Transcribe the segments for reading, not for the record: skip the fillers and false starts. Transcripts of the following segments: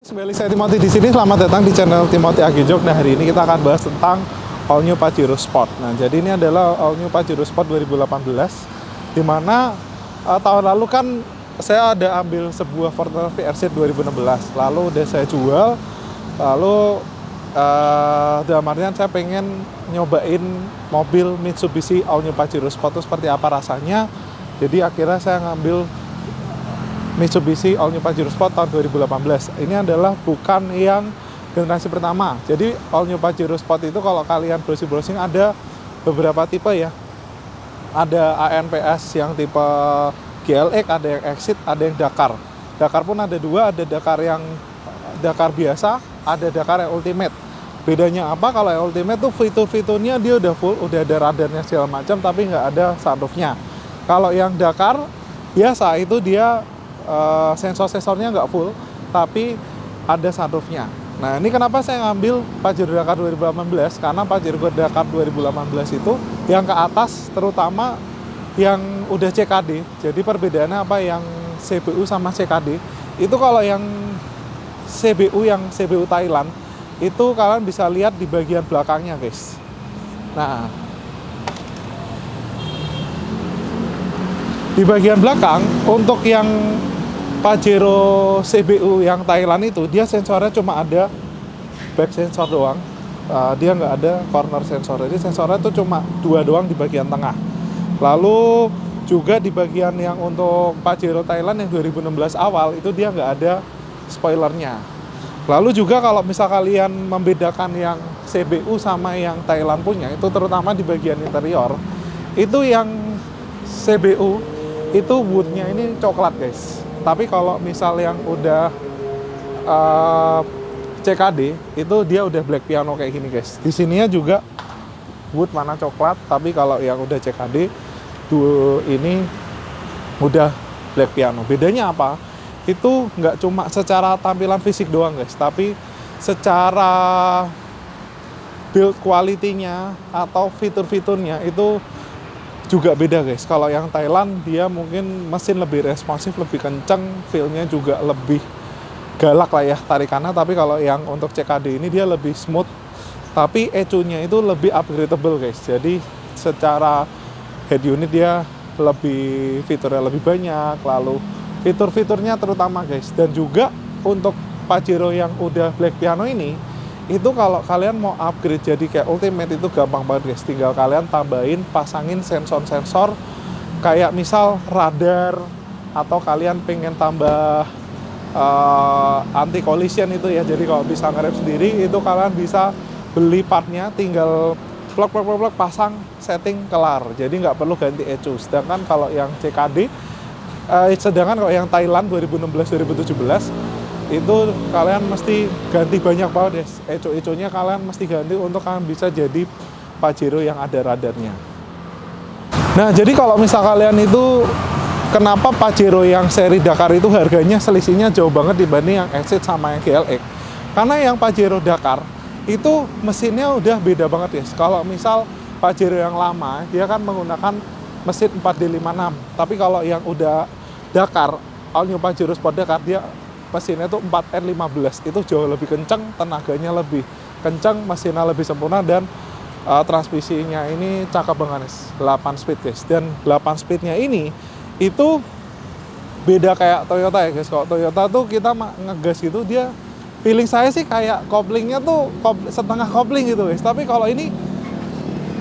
Kembali saya Timothy di sini. Selamat datang di channel Timothy Agijok. Nah, hari ini kita akan bahas tentang All New Pajero Sport. Nah, jadi ini adalah All New Pajero Sport 2018, di mana tahun lalu kan saya ada ambil sebuah Fortuner VRZ 2016, lalu udah saya jual. Lalu dalam artian saya pengen nyobain mobil Mitsubishi All New Pajero Sport itu seperti apa rasanya. Jadi akhirnya saya ngambil Mitsubishi All New Pajero Sport tahun 2018. Ini adalah bukan yang generasi pertama. Jadi All New Pajero Sport itu kalau kalian browsing-browsing ada beberapa tipe ya. Ada ANPS yang tipe GLX, ada yang Exit, ada yang Dakar. Dakar pun ada dua, ada Dakar yang Dakar biasa, ada Dakar yang Ultimate. Bedanya apa? Kalau yang Ultimate tuh fitur-fiturnya dia udah full, udah ada radarnya segala macam, tapi nggak ada sunroofnya. Kalau yang Dakar biasa itu dia sensor-sensornya nggak full, tapi ada sunroofnya. Nah, ini kenapa saya ngambil Pajero Dakar 2018, karena Pajero Dakar 2018 itu yang ke atas, terutama yang udah CKD. Jadi perbedaannya apa, yang CBU sama CKD, itu kalau yang CBU Thailand, itu kalian bisa lihat di bagian belakangnya, guys. Nah, di bagian belakang, untuk yang Pajero CBU yang Thailand itu, dia sensornya cuma ada back sensor doang, dia nggak ada corner sensor. Jadi sensornya itu cuma dua doang di bagian tengah. Lalu juga di bagian yang untuk Pajero Thailand yang 2016 awal itu dia nggak ada spoilernya. Lalu juga kalau misal kalian membedakan yang CBU sama yang Thailand punya, itu terutama di bagian interior, itu yang CBU itu woodnya ini coklat, guys. Tapi kalau misal yang udah CKD itu dia udah black piano kayak gini, guys. Di sininya juga wood warna coklat, tapi kalau yang udah CKD ini udah black piano. Bedanya apa? Itu nggak cuma secara tampilan fisik doang, guys, tapi secara build quality-nya atau fitur-fiturnya itu juga beda, guys. Kalau yang Thailand dia mungkin mesin lebih responsif, lebih kenceng, feel-nya juga lebih galak lah ya tarikannya. Tapi kalau yang untuk CKD ini dia lebih smooth, tapi ECU-nya itu lebih upgradable, guys. Jadi secara head unit dia lebih, fiturnya lebih banyak, lalu fitur-fiturnya terutama, guys. Dan juga untuk Pajero yang udah black piano ini, itu kalau kalian mau upgrade jadi kayak Ultimate itu gampang banget, guys. Tinggal kalian tambahin, pasangin sensor-sensor kayak misal radar, atau kalian pengen tambah anti collision itu ya. Jadi kalau bisa ngerem sendiri itu kalian bisa beli partnya, tinggal plug pasang, setting, kelar. Jadi nggak perlu ganti ECU. Sedangkan kalau yang CKD, kalau yang Thailand 2016-2017 itu kalian mesti ganti banyak banget, guys. ECU-nya kalian mesti ganti untuk kalian bisa jadi Pajero yang ada radarnya. Nah, jadi kalau misal kalian itu, kenapa Pajero yang seri Dakar itu harganya selisihnya jauh banget dibanding yang Exit sama yang GLX? Karena yang Pajero Dakar itu mesinnya udah beda banget, guys. Kalau misal Pajero yang lama, dia kan menggunakan mesin 4D56. Tapi kalau yang udah Dakar, All New Pajero Sport Dakar, dia mesinnya itu 4N15, itu jauh lebih kencang, tenaganya lebih kencang, mesinnya lebih sempurna, dan transmisinya ini cakep banget, 8 speed, guys. Dan 8 speednya ini itu beda kayak Toyota ya, guys. Kalau Toyota tuh kita ngegas gitu, dia feeling saya sih kayak koplingnya tuh setengah kopling gitu, guys. Tapi kalau ini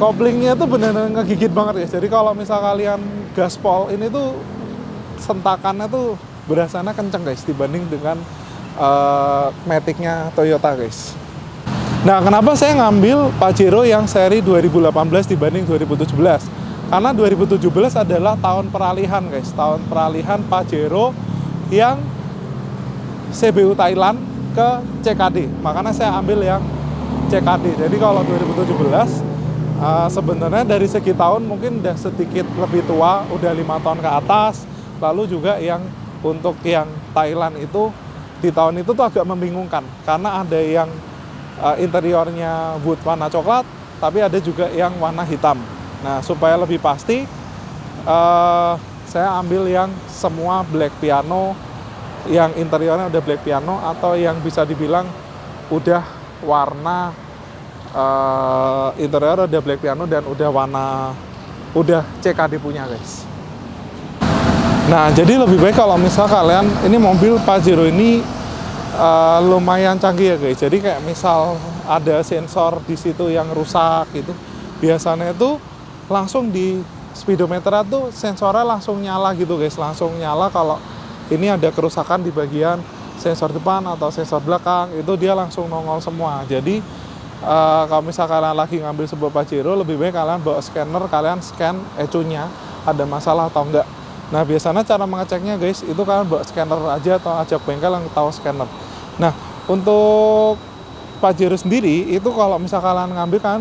koplingnya tuh benar-benar ngegigit banget, guys. Jadi kalau misal kalian gaspol ini tuh sentakannya tuh berasanya kenceng, guys, dibanding dengan Matic-nya Toyota, guys. Nah, kenapa saya ngambil Pajero yang seri 2018 dibanding 2017? Karena 2017 adalah tahun peralihan, guys. Tahun peralihan Pajero yang CBU Thailand ke CKD. Makanya saya ambil yang CKD. Jadi kalau 2017 sebenarnya dari segi tahun mungkin udah sedikit lebih tua, udah 5 tahun ke atas. Lalu juga yang untuk yang Thailand itu di tahun itu tuh agak membingungkan, karena ada yang interiornya wood warna coklat, tapi ada juga yang warna hitam. Nah, supaya lebih pasti saya ambil yang semua black piano yang interiornya udah black piano atau yang bisa dibilang udah warna interior udah black piano dan udah warna udah CKD punya guys. Nah jadi lebih baik kalau misal kalian ini mobil Pajero ini lumayan canggih ya guys. Jadi kayak misal ada sensor di situ yang rusak gitu, biasanya itu langsung di speedometer tuh sensornya langsung nyala gitu guys, langsung nyala kalau ini ada kerusakan di bagian sensor depan atau sensor belakang, itu dia langsung nongol semua. Jadi kalau misalkan kalian lagi ngambil sebuah Pajero, lebih baik kalian bawa scanner, kalian scan ECU-nya ada masalah atau enggak. Nah biasanya cara mengeceknya guys, itu kalian bawa scanner aja atau ajak bengkel yang tahu scanner. Nah untuk Pajero sendiri itu kalau misalkan kalian ngambil kan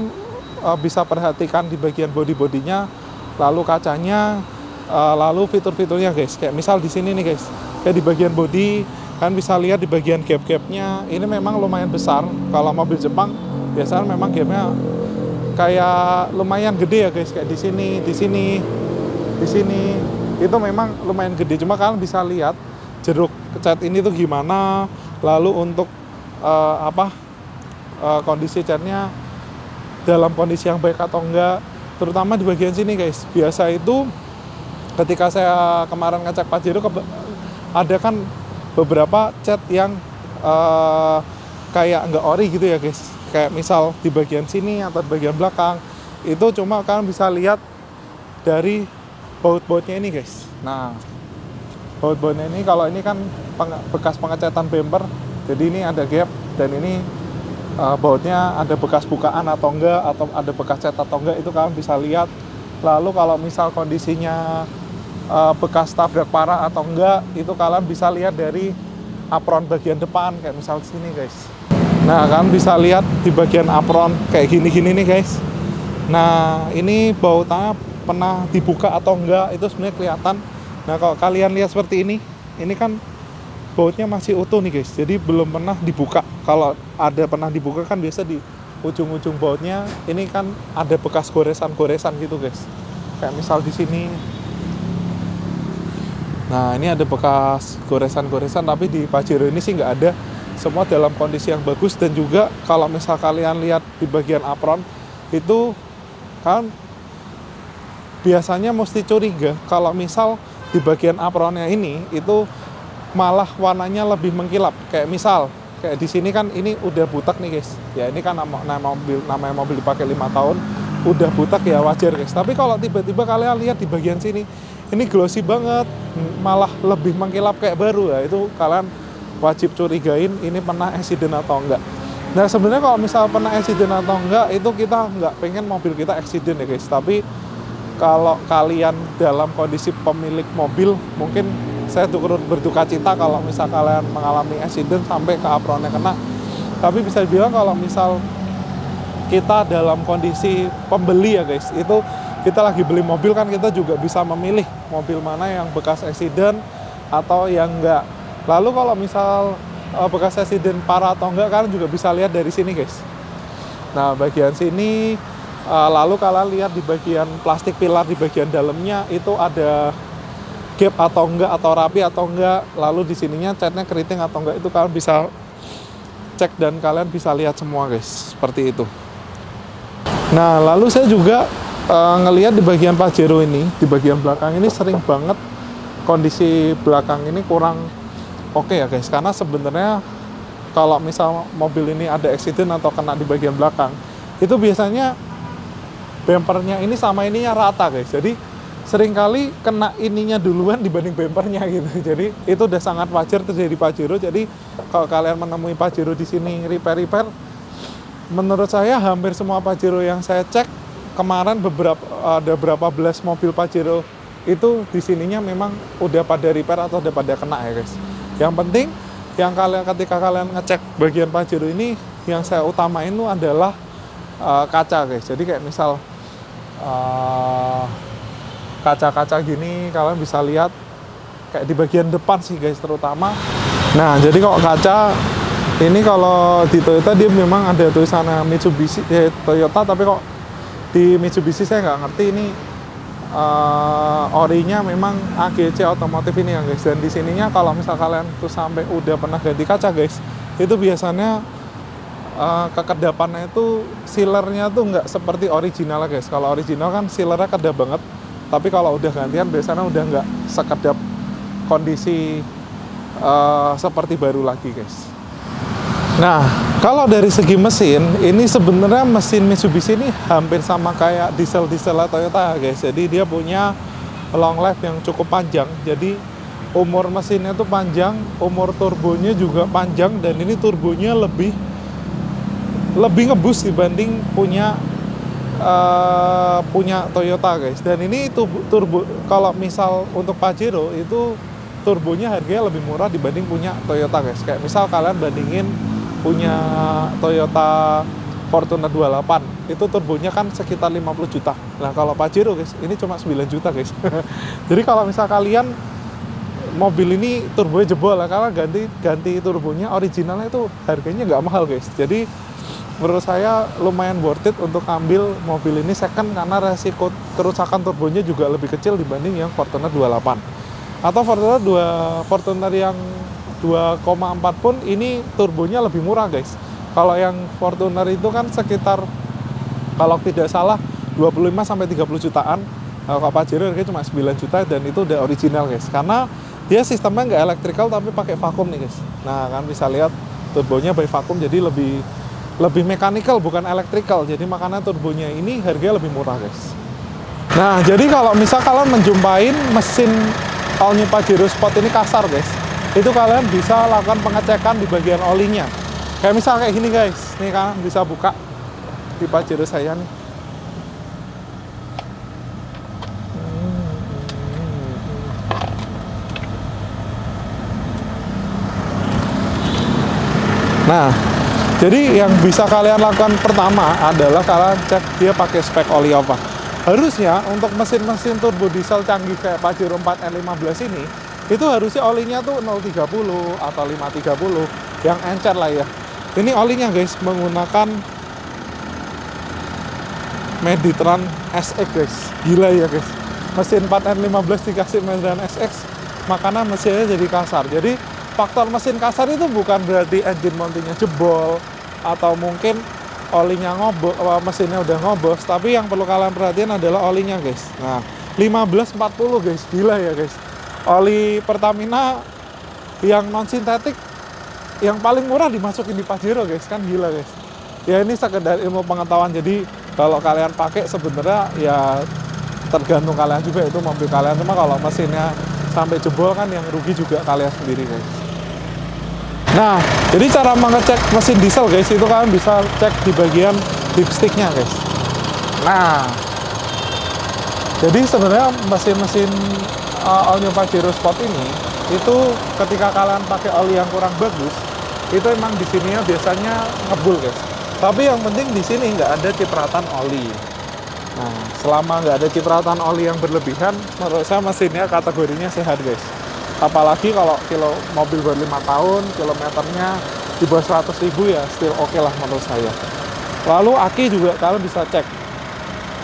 bisa perhatikan di bagian body-bodinya, lalu kacanya, lalu fitur-fiturnya guys. Kayak misal di sini nih guys, kayak di bagian body kan bisa lihat di bagian gap-gapnya ini memang lumayan besar. Kalau mobil Jepang biasanya memang gapnya kayak lumayan gede ya guys, kayak di sini, di sini, di sini itu memang lumayan gede. Cuma kalian bisa lihat jeruk cat ini tuh gimana, lalu untuk kondisi catnya dalam kondisi yang baik atau enggak, terutama di bagian sini guys. Biasa itu ketika saya kemarin ngecek Pajero ada kan beberapa cat yang kayak nggak ori gitu ya guys, kayak misal di bagian sini atau di bagian belakang itu cuma kalian bisa lihat dari baut-bautnya ini guys. Nah baut-bautnya ini kalau ini kan bekas pengecatan bumper, jadi ini ada gap dan ini bautnya ada bekas bukaan atau enggak, atau ada bekas cat atau enggak, itu kalian bisa lihat. Lalu kalau misal kondisinya bekas tabrak parah atau enggak, itu kalian bisa lihat dari apron bagian depan, kayak misal sini guys. Nah kalian bisa lihat di bagian apron kayak gini-gini nih guys. Nah ini bautnya pernah dibuka atau enggak, itu sebenarnya kelihatan. Nah kalau kalian lihat seperti ini kan bautnya masih utuh nih guys, jadi belum pernah dibuka. Kalau ada pernah dibuka kan biasa di ujung-ujung bautnya ini kan ada bekas goresan-goresan gitu guys, kayak misal di sini. Nah ini ada bekas goresan-goresan, tapi di Pajero ini sih nggak ada, semua dalam kondisi yang bagus. Dan juga kalau misal kalian lihat di bagian apron itu kan biasanya mesti curiga kalau misal di bagian apronnya ini itu malah warnanya lebih mengkilap. Kayak misal kayak di sini kan ini udah butek nih guys. Ya ini kan namanya mobil dipakai 5 tahun udah butek ya wajar guys. Tapi kalau tiba-tiba kalian lihat di bagian sini ini glossy banget, malah lebih mengkilap kayak baru, ya itu kalian wajib curigain ini pernah accident atau enggak. Nah sebenarnya kalau misal pernah accident atau enggak, itu kita nggak pengen mobil kita accident ya guys. Tapi kalau kalian dalam kondisi pemilik mobil, mungkin saya turut berduka cita kalau misal kalian mengalami accident sampai ke apronnya kena. Tapi bisa dibilang kalau misal kita dalam kondisi pembeli ya guys, itu kita lagi beli mobil kan kita juga bisa memilih mobil mana yang bekas accident atau yang enggak. Lalu kalau misal bekas accident parah atau enggak, kalian juga bisa lihat dari sini guys. Nah bagian sini, lalu kalian lihat di bagian plastik pilar di bagian dalamnya itu ada gap atau enggak, atau rapi atau enggak. Lalu di sininya catnya keriting atau enggak, itu kalian bisa cek dan kalian bisa lihat semua guys, seperti itu. Nah lalu saya juga ngelihat di bagian Pajero ini, di bagian belakang ini sering banget kondisi belakang ini kurang oke ya guys. Karena sebenarnya kalau misal mobil ini ada accident atau kena di bagian belakang, itu biasanya bumpernya ini sama ininya rata guys. Jadi seringkali kena ininya duluan dibanding bumpernya gitu. Jadi itu udah sangat wajar terjadi di Pajero. Jadi kalau kalian menemui Pajero di sini repair, menurut saya hampir semua Pajero yang saya cek kemarin ada berapa belas mobil Pajero itu di sininya memang udah pada repair atau udah pada kena ya guys. Yang penting yang ketika kalian ngecek bagian Pajero ini, yang saya utamain itu adalah kaca guys. Jadi kayak misal kaca-kaca gini kalian bisa lihat kayak di bagian depan sih guys terutama. Nah jadi kalau kaca ini, kalau di Toyota dia memang ada tulisannya Mitsubishi Toyota, tapi kok di Mitsubishi saya nggak ngerti ini orinya memang AGC otomotif ini ya guys. Dan di sininya kalau misal kalian tuh sampai udah pernah ganti kaca guys, itu biasanya kekedapannya itu sealernya tuh nggak seperti original guys. Kalau original kan sealernya kedap banget, tapi kalau udah gantian biasanya udah nggak sekedap kondisi seperti baru lagi guys. Nah, kalau dari segi mesin, ini sebenarnya mesin Mitsubishi ini hampir sama kayak diesel-diesel Toyota guys. Jadi dia punya long life yang cukup panjang. Jadi umur mesinnya tuh panjang, umur turbonya juga panjang, dan ini turbonya lebih ngebus dibanding punya Toyota guys. Dan ini turbo kalau misal untuk Pajero itu turbonya harganya lebih murah dibanding punya Toyota guys. Kayak misal kalian bandingin punya Toyota Fortuner 28, itu turbonya kan sekitar 50 juta. Nah kalau Pajero guys, ini cuma 9 juta guys. Jadi kalau misal kalian mobil ini turbonya jebol, karena ganti turbonya originalnya itu harganya nggak mahal guys. Jadi menurut saya lumayan worth it untuk ambil mobil ini second, karena resiko kerusakan turbonya juga lebih kecil dibanding yang Fortuner 28. Atau Fortuner yang 2,4 pun ini turbonya lebih murah guys. Kalau yang Fortuner itu kan sekitar, kalau tidak salah 25-30 jutaan. Kalau Pajero harganya cuma 9 juta, dan itu udah original guys. Karena dia sistemnya nggak elektrikal tapi pakai vakum nih guys. Nah kan bisa lihat turbonya by vakum, jadi lebih mekanikal bukan elektrikal. Jadi makanya turbonya ini harganya lebih murah guys. Nah jadi kalau misal kalian menjumpain mesin all new Pajero Sport ini kasar guys, itu kalian bisa lakukan pengecekan di bagian olinya. Kayak misal kayak gini guys, nih kalian bisa buka di Pajero saya nih. Nah, jadi yang bisa kalian lakukan pertama adalah kalian cek dia pakai spek oli apa. Harusnya untuk mesin-mesin turbo diesel canggih kayak Pajero 4N15 ini, itu harusnya olinya tuh 030 atau 530 yang encer lah ya. Ini olinya guys menggunakan Meditran SX guys. Gila ya guys, mesin 4N15 dikasih Meditran SX, makanya mesinnya jadi kasar. Jadi faktor mesin kasar itu bukan berarti engine mountingnya jebol atau mungkin olinya ngobos, mesinnya udah ngobos, tapi yang perlu kalian perhatian adalah olinya guys. Nah 1540 guys, gila ya guys. Oli Pertamina yang non sintetik yang paling murah dimasukin di Pajero guys, kan gila guys. Ya ini sekedar ilmu pengetahuan, jadi kalau kalian pakai sebenarnya ya tergantung kalian juga, itu mobil kalian. Cuma kalau mesinnya sampai jebol kan yang rugi juga kalian sendiri guys. Nah jadi cara mengecek mesin diesel guys, itu kalian bisa cek di bagian dipsticknya guys. Nah jadi sebenarnya mesin-mesin all new Pajero Sport ini, itu ketika kalian pakai oli yang kurang bagus, itu emang di sininya biasanya ngebul guys. Tapi yang penting di sini nggak ada cipratan oli. Nah, selama nggak ada cipratan oli yang berlebihan, menurut saya mesinnya kategorinya sehat guys. Apalagi kalau mobil baru 5 tahun, kilometernya di bawah 100.000 ya still oke lah menurut saya. Lalu aki juga kalian bisa cek.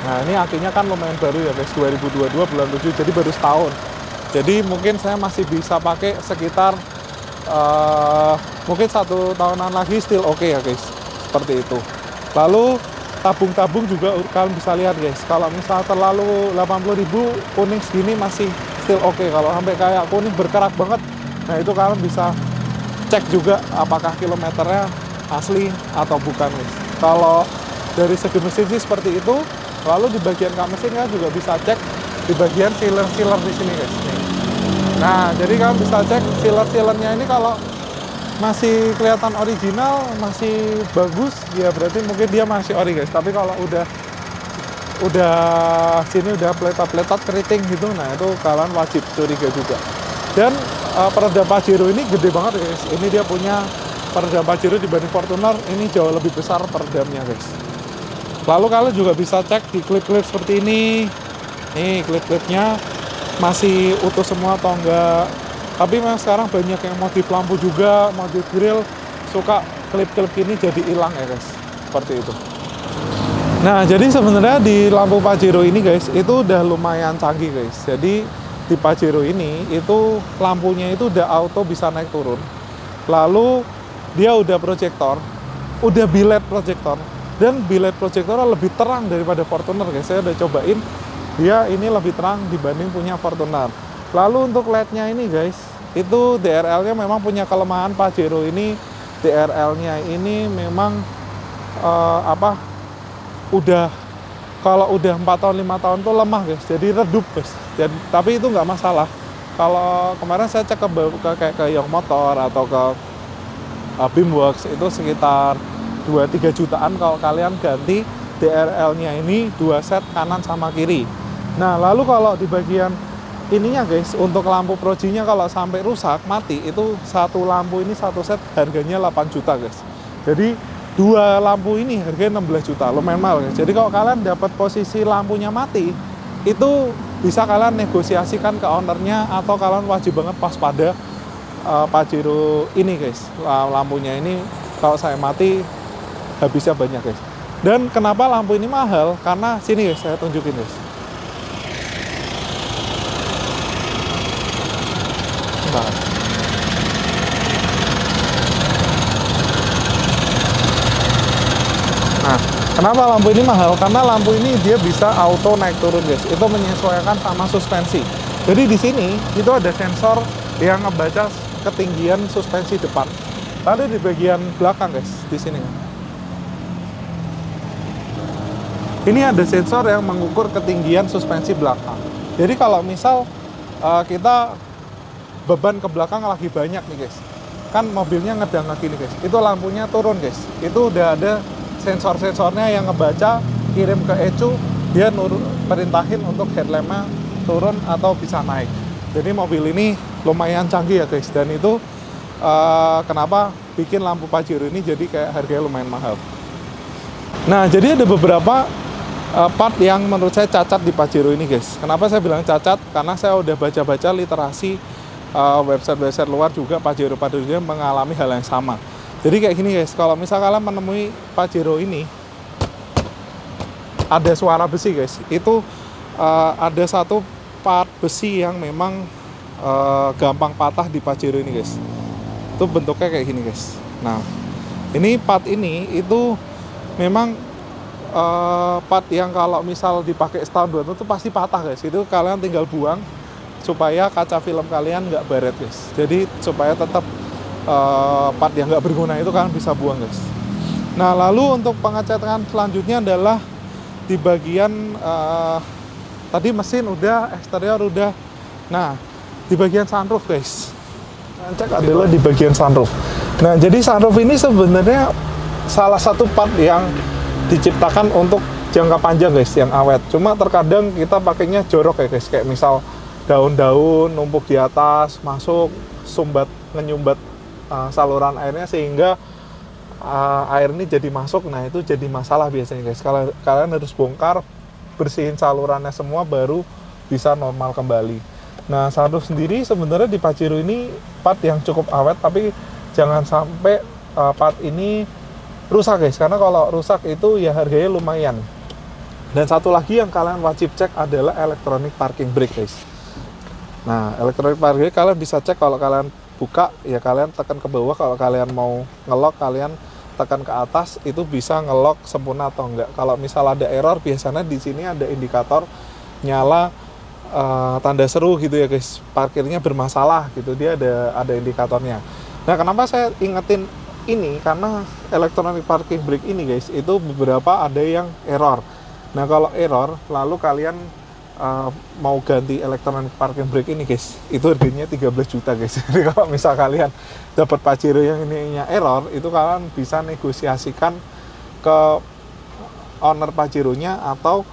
Nah ini akinya kan lumayan baru ya guys, 2022 bulan 7, jadi baru setahun. Jadi mungkin saya masih bisa pakai sekitar mungkin 1 tahunan lagi still oke ya guys, seperti itu. Lalu tabung-tabung juga kalian bisa lihat guys, kalau misalnya terlalu 80.000 kuning segini masih still oke. Kalau sampai kayak kuning berkerak banget, nah itu kalian bisa cek juga apakah kilometernya asli atau bukan guys. Kalau dari segi mesin sih seperti itu. Lalu di bagian kap mesin kan juga bisa cek di bagian sealer di sini guys. Nih. Nah, jadi kalian bisa cek sealernya ini, kalau masih kelihatan original, masih bagus, ya berarti mungkin dia masih ori guys. Tapi kalau udah sini udah pletot keriting gitu, nah itu kalian wajib curiga juga. Dan peredam Pajero ini gede banget guys. Ini dia punya peredam Pajero dibanding Fortuner, ini jauh lebih besar peredamnya guys. Lalu kalian juga bisa cek di klip-klip seperti ini. Nih klip-klipnya masih utuh semua atau enggak. Tapi memang sekarang banyak yang modif lampu juga, modif grill, suka klip-klip ini jadi hilang ya guys. Seperti itu. Nah, jadi sebenarnya di lampu Pajero ini guys, itu udah lumayan canggih guys. Jadi di Pajero ini itu lampunya itu udah auto bisa naik turun. Lalu dia udah proyektor, udah biled proyektor, dan biled proyektornya lebih terang daripada Fortuner guys. Saya udah cobain, dia ini lebih terang dibanding punya Fortuner. Lalu untuk LED-nya ini guys, itu DRL-nya memang punya kelemahan. Pajero ini DRL-nya ini memang udah kalau udah 4 tahun 5 tahun tuh lemah guys, jadi redup guys. Tapi itu nggak masalah. Kalau kemarin saya cek ke Young Motor atau ke Bimworks itu sekitar 2-3 jutaan kalau kalian ganti DRL-nya ini 2 set kanan sama kiri. Nah, lalu kalau di bagian ininya guys, untuk lampu projinya kalau sampai rusak mati, itu satu lampu ini satu set harganya 8 juta guys. Jadi 2 lampu ini harganya 16 juta, lumayan mahal guys. Jadi kalau kalian dapat posisi lampunya mati, itu bisa kalian negosiasikan ke ownernya, atau kalian wajib banget waspada Pajero ini guys. Lampunya ini kalau saya mati habisnya banyak guys. Dan kenapa lampu ini mahal? Karena sini guys, saya tunjukin guys. Bentar. Nah, kenapa lampu ini mahal? Karena lampu ini dia bisa auto naik turun guys. Itu menyesuaikan sama suspensi. Jadi di sini itu ada sensor yang ngebaca ketinggian suspensi depan. Lalu di bagian belakang guys, di sini. Ini ada sensor yang mengukur ketinggian suspensi belakang. Jadi kalau misal kita beban ke belakang lagi banyak nih guys, kan mobilnya ngedang lagi nih guys, itu lampunya turun guys. Itu udah ada sensor-sensornya yang ngebaca, kirim ke ECU, dia perintahin untuk headlampnya turun atau bisa naik. Jadi mobil ini lumayan canggih ya guys, dan itu kenapa bikin lampu Pajero ini jadi kayak harganya lumayan mahal. Nah, jadi ada beberapa part yang menurut saya cacat di Pajero ini guys. Kenapa saya bilang cacat? Karena saya udah baca-baca literasi website-website luar juga, Pajero mengalami hal yang sama. Jadi kayak gini guys, kalau misal kalian menemui Pajero ini ada suara besi guys, itu ada satu part besi yang memang gampang patah di Pajero ini guys. Itu bentuknya kayak gini guys. Nah, ini part ini itu memang part yang kalau misal dipakai setahun 2 tahun itu pasti patah guys. Itu kalian tinggal buang supaya kaca film kalian nggak baret guys. Jadi supaya tetap part yang nggak berguna itu kalian bisa buang guys. Nah, lalu untuk pengecekan selanjutnya adalah di bagian tadi mesin udah, eksterior udah. Nah, di bagian sunroof guys, cek adalah di bagian sunroof. Nah, jadi sunroof ini sebenarnya salah satu part yang diciptakan untuk jangka panjang guys, yang awet. Cuma terkadang kita pakainya jorok ya guys, kayak misal daun-daun numpuk di atas, masuk ngenyumbat saluran airnya sehingga air ini jadi masuk. Nah, itu jadi masalah biasanya guys. Kalian harus bongkar, bersihin salurannya semua baru bisa normal kembali. Nah, sunroof sendiri sebenarnya di Pajero ini part yang cukup awet, tapi jangan sampai part ini rusak guys, karena kalau rusak itu ya harganya lumayan. Dan satu lagi yang kalian wajib cek adalah electronic parking brake guys. Nah, electronic parking brake kalian bisa cek kalau kalian buka, ya kalian tekan ke bawah. Kalau kalian mau ngelok, kalian tekan ke atas, itu bisa ngelok sempurna atau enggak. Kalau misal ada error, biasanya di sini ada indikator nyala tanda seru gitu ya guys, parkirnya bermasalah gitu, dia ada indikatornya. Nah, kenapa saya ingetin ini? Karena electronic parking brake ini guys, itu beberapa ada yang error. Nah, kalau error lalu kalian mau ganti electronic parking brake ini guys, itu harganya 13 juta guys. Jadi kalau misal kalian dapat Pajero yang ininya error, itu kalian bisa negosiasikan ke owner Pajero-nya, atau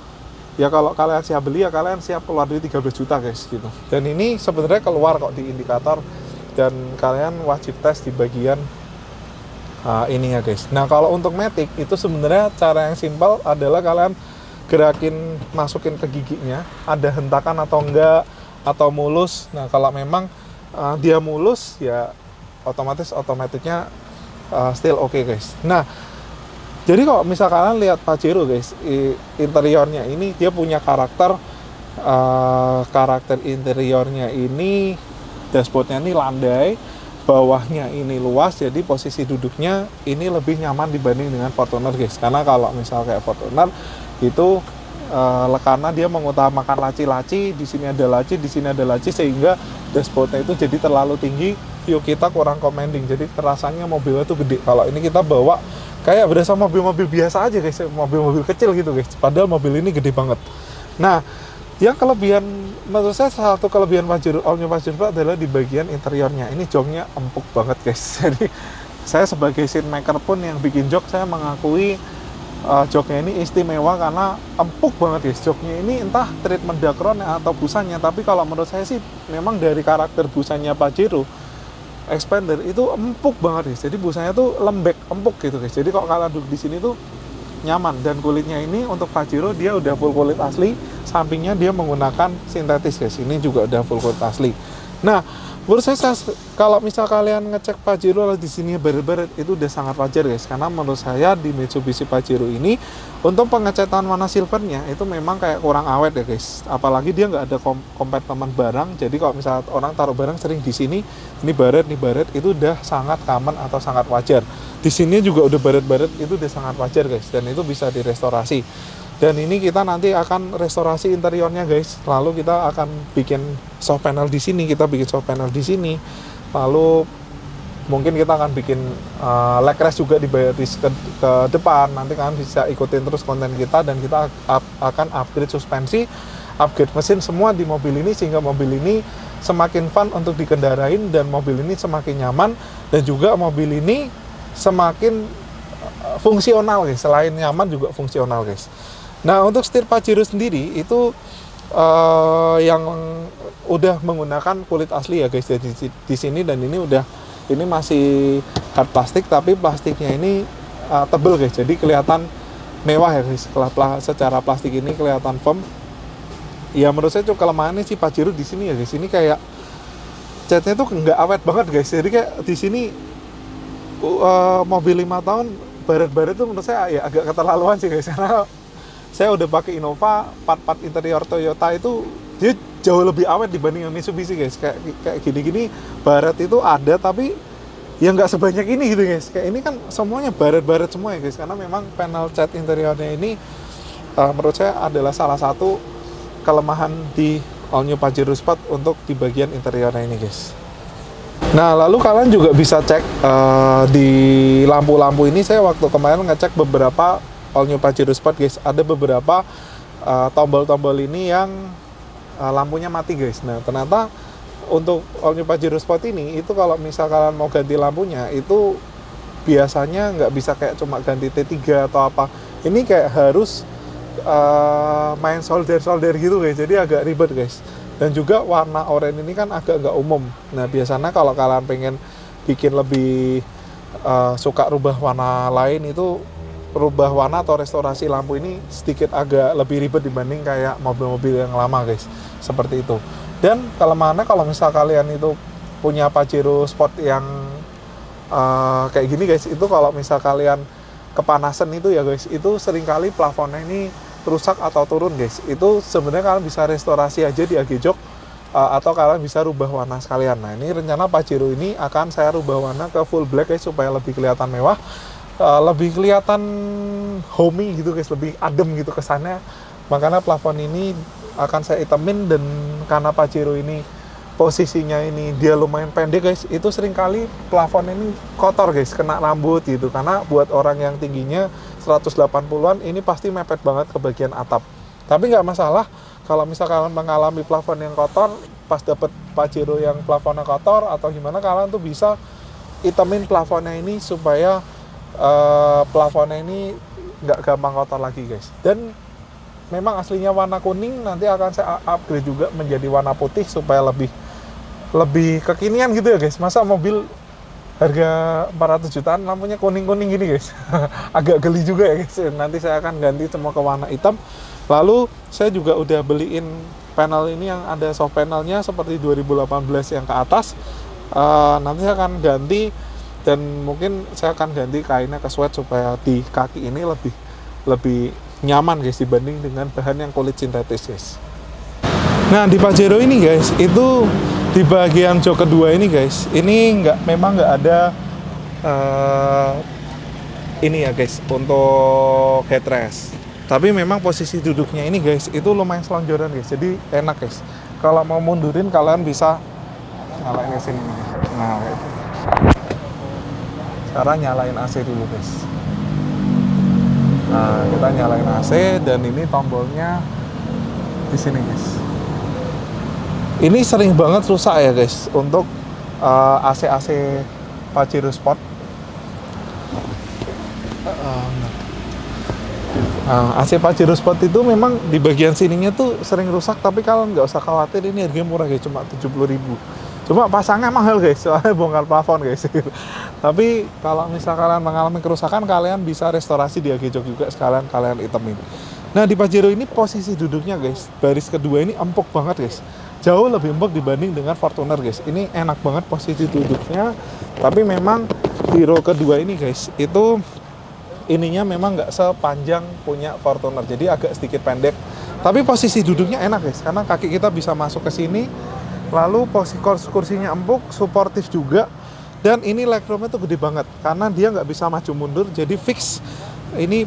ya kalau kalian siap beli, ya kalian siap keluar duit 13 juta guys gitu. Dan ini sebenarnya keluar kok di indikator, dan kalian wajib tes di bagian ini ya guys. Nah, kalau untuk Matic itu sebenarnya cara yang simpel adalah kalian gerakin, masukin ke giginya, ada hentakan atau enggak, atau mulus. Nah, kalau memang dia mulus, ya otomatisnya still oke guys. Nah, Jadi kalau misal kalian lihat Pajero guys, interiornya ini dia punya karakter, karakter interiornya ini, dashboardnya ini landai, bawahnya ini luas, jadi posisi duduknya ini lebih nyaman dibanding dengan Fortuner guys. Karena kalau misal kayak Fortuner itu karena dia mengutamakan laci-laci, di sini ada laci, di sini ada laci, sehingga dashboardnya itu jadi terlalu tinggi, view kita kurang commanding, jadi terasanya mobilnya tuh gede. Kalau ini kita bawa kayak berasa mobil-mobil biasa aja guys, mobil-mobil kecil gitu guys, padahal mobil ini gede banget. Nah, yang kelebihan, menurut saya salah satu kelebihan Pajero, all new Pajero adalah di bagian interiornya. Ini joknya empuk banget guys. Jadi saya sebagai scene maker pun yang bikin jok, saya mengakui joknya ini istimewa karena empuk banget guys. Joknya ini entah treatment dakron atau busanya, tapi kalau menurut saya sih memang dari karakter busanya Pajero Expander itu empuk banget guys. Jadi busanya tuh lembek, empuk gitu guys. Jadi kalau kalian duduk di sini tuh nyaman, dan kulitnya ini untuk Pajero dia udah full kulit asli, sampingnya dia menggunakan sintetis guys, ini juga udah full kulit asli. Nah, menurut saya kalau misal kalian ngecek Pajero di sini baret-baret itu udah sangat wajar guys, karena menurut saya di Mitsubishi Pajero ini untuk pengecatan warna silvernya itu memang kayak kurang awet ya guys, apalagi dia nggak ada kompartemen barang. Jadi kalau misal orang taruh barang sering di sini, ini baret itu udah sangat common atau sangat wajar. Di sini juga udah baret-baret, itu udah sangat wajar guys, dan itu bisa direstorasi. Dan ini kita nanti akan restorasi interiornya guys. Lalu kita akan bikin soft panel di sini, lalu mungkin kita akan bikin leg rest juga di ke depan. Nanti kalian bisa ikutin terus konten kita, dan kita akan upgrade suspensi, upgrade mesin semua di mobil ini, sehingga mobil ini semakin fun untuk dikendarain, dan mobil ini semakin nyaman, dan juga mobil ini semakin fungsional guys. Selain nyaman juga fungsional guys. Nah, untuk setir Pajero sendiri itu yang udah menggunakan kulit asli ya guys di sini, dan ini masih hard plastik, tapi plastiknya ini tebel guys, jadi kelihatan mewah ya guys. Secara plastik ini kelihatan firm. Ya menurut saya tuh kelemahannya sih Pajero di sini ya guys, ini kayak catnya tuh nggak awet banget guys. Jadi kayak di sini mobil 5 tahun baret-baret tuh menurut saya ya agak keterlaluan sih guys, karena saya udah pakai Innova, part-part interior Toyota itu dia jauh lebih awet dibanding yang Mitsubishi guys. Kayak gini-gini baret itu ada, tapi ya nggak sebanyak ini gitu guys. Kayak ini kan semuanya baret-baret semua ya guys, karena memang panel cat interiornya ini menurut saya adalah salah satu kelemahan di all new Pajero Sport untuk di bagian interiornya ini guys. Nah, lalu kalian juga bisa cek di lampu-lampu ini. Saya waktu kemarin ngecek beberapa all new Pajero Sport guys, ada beberapa tombol-tombol ini yang lampunya mati guys. Nah, ternyata untuk all new Pajero Sport ini itu kalau misal kalian mau ganti lampunya itu biasanya nggak bisa kayak cuma ganti T3 atau apa. Ini kayak harus main solder gitu guys, jadi agak ribet guys. Dan juga warna oranye ini kan agak nggak umum. Nah, biasanya kalau kalian pengen bikin lebih suka rubah warna lain, itu rubah warna atau restorasi lampu ini sedikit agak lebih ribet dibanding kayak mobil-mobil yang lama guys, seperti itu. Dan kelemahannya kalau misal kalian itu punya Pajero Sport yang kayak gini guys, itu kalau misal kalian kepanasan itu ya guys, itu seringkali plafonnya ini rusak atau turun guys. Itu sebenarnya kalian bisa restorasi aja di AG Jok, atau kalian bisa rubah warna sekalian. Nah, ini rencana Pajero ini akan saya rubah warna ke full black guys, supaya lebih kelihatan mewah, lebih kelihatan homey gitu guys, lebih adem gitu kesannya. Makanya plafon ini akan saya hitamin, dan karena Pajero ini posisinya ini dia lumayan pendek guys, itu seringkali plafon ini kotor guys, kena rambut gitu. Karena buat orang yang tingginya 180-an ini pasti mepet banget ke bagian atap. Tapi nggak masalah kalau misalkan mengalami plafon yang kotor, pas dapet Pajero yang plafonnya kotor atau gimana, kalian tuh bisa hitamin plafonnya ini supaya plafonnya ini nggak gampang kotor lagi guys. Dan memang aslinya warna kuning, nanti akan saya upgrade juga menjadi warna putih supaya lebih kekinian gitu ya guys. Masa mobil harga 400 jutaan lampunya kuning-kuning gini guys. Agak geli juga ya guys. Nanti saya akan ganti semua ke warna hitam. Lalu saya juga udah beliin panel ini yang ada soft panelnya seperti 2018 yang ke atas. Nanti saya akan ganti dan mungkin saya akan ganti kainnya ke suede supaya di kaki ini lebih nyaman guys dibanding dengan bahan yang kulit sintetis guys. Nah di Pajero ini guys, itu di bagian jok kedua ini guys, ini memang nggak ada ini ya guys untuk headrest. Tapi memang posisi duduknya ini guys itu lumayan selonjoran guys, jadi enak guys. Kalau mau mundurin kalian bisa nyalain ke sini. Nah, kayak gitu. Sekarang nyalain AC dulu guys. Nah, kita nyalain AC dan ini tombolnya di sini guys. Ini sering banget rusak ya guys untuk AC Pajero Sport. AC Pajero Sport itu memang di bagian sininya tuh sering rusak, tapi kalian nggak usah khawatir, ini harganya murah guys, cuma 70.000. Cuma pasangnya mahal guys, soalnya bongkar plafon guys. Tapi kalau misal kalian mengalami kerusakan, kalian bisa restorasi di Jok juga, sekalian kalian itemin. Nah di Pajero ini posisi duduknya guys, baris kedua ini empuk banget guys, jauh lebih empuk dibanding dengan Fortuner guys. Ini enak banget posisi duduknya, tapi memang di row kedua ini guys, itu ininya memang nggak sepanjang punya Fortuner, jadi agak sedikit pendek. Tapi posisi duduknya enak guys, karena kaki kita bisa masuk ke sini, lalu posisi kursinya empuk, suportif juga, dan ini legroomnya tuh gede banget, karena dia nggak bisa maju mundur, jadi fix. Ini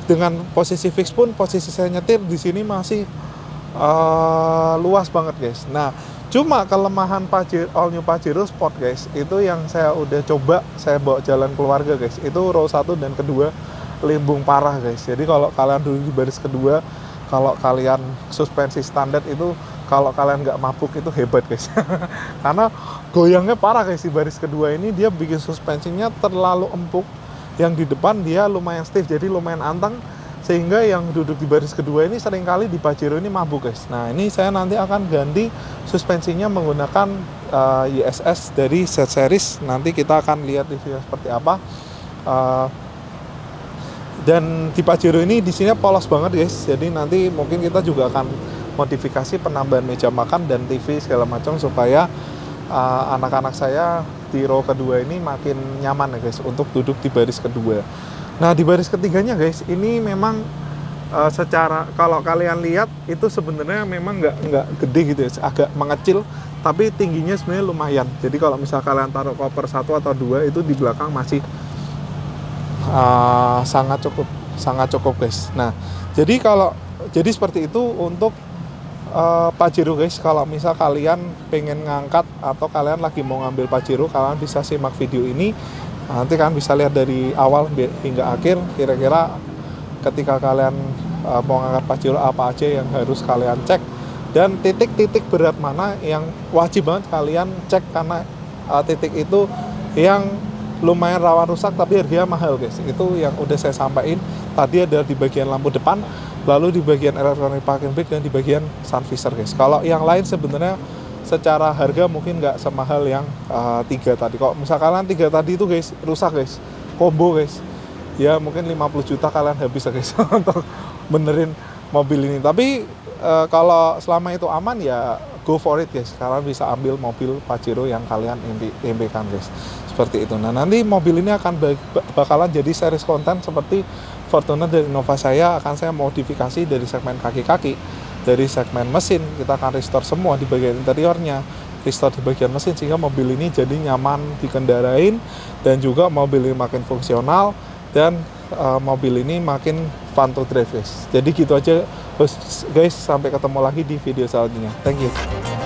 dengan posisi fix pun, posisi saya nyetir di sini masih luas banget guys. Nah, cuma kelemahan All New Pajero Sport guys, itu yang saya udah coba, saya bawa jalan keluarga guys, itu row 1 dan kedua limbung parah guys. Jadi kalau kalian duduk di baris kedua, kalau kalian suspensi standar itu, kalau kalian nggak mabuk itu hebat guys. Karena goyangnya parah guys di baris kedua ini, dia bikin suspensinya terlalu empuk. Yang di depan dia lumayan stiff, jadi lumayan anteng, sehingga yang duduk di baris kedua ini seringkali di Pajero ini mabuk guys. Nah ini saya nanti akan ganti suspensinya menggunakan ISS dari Z Series. Nanti kita akan lihat di video seperti apa. Dan di Pajero ini di sini polos banget guys. Jadi nanti mungkin kita juga akan modifikasi penambahan meja makan dan TV segala macam supaya anak-anak saya di row kedua ini makin nyaman ya guys untuk duduk di baris kedua. Nah di baris ketiganya guys, ini memang secara kalau kalian lihat itu sebenarnya memang nggak gede gitu ya, agak mengecil, tapi tingginya sebenarnya lumayan. Jadi kalau misal kalian taruh koper 1 atau 2 itu di belakang masih sangat cukup guys. Nah jadi seperti itu untuk Pajero guys. Kalau misal kalian pengen ngangkat atau kalian lagi mau ngambil Pajero, kalian bisa simak video ini. Nanti kalian bisa lihat dari awal hingga akhir, kira-kira ketika kalian mau ngangkat Pajero apa aja yang harus kalian cek, dan titik-titik berat mana yang wajib banget kalian cek, karena titik itu yang lumayan rawan rusak tapi harganya mahal guys. Itu yang udah saya sampaikan tadi, ada di bagian lampu depan, lalu di bagian electronic parking brake, dan di bagian sun visor guys. Kalau yang lain sebenarnya secara harga mungkin nggak semahal yang 3 tadi. Kalau misalkan 3 tadi itu guys rusak guys, combo guys, ya mungkin 50 juta kalian habis ya guys untuk benerin mobil ini. Tapi kalau selama itu aman ya go for it guys, kalian bisa ambil mobil Pajero yang kalian impikan guys, seperti itu. Nah nanti mobil ini akan bakalan jadi series konten seperti Fortuner dan Innova. Akan saya modifikasi dari segmen kaki-kaki, dari segmen mesin kita akan restore semua di bagian interiornya, restore di bagian mesin, sehingga mobil ini jadi nyaman dikendarain, dan juga mobil ini makin fungsional, dan mobil ini makin fun to drive guys. Jadi gitu aja guys, sampai ketemu lagi di video selanjutnya. Thank you.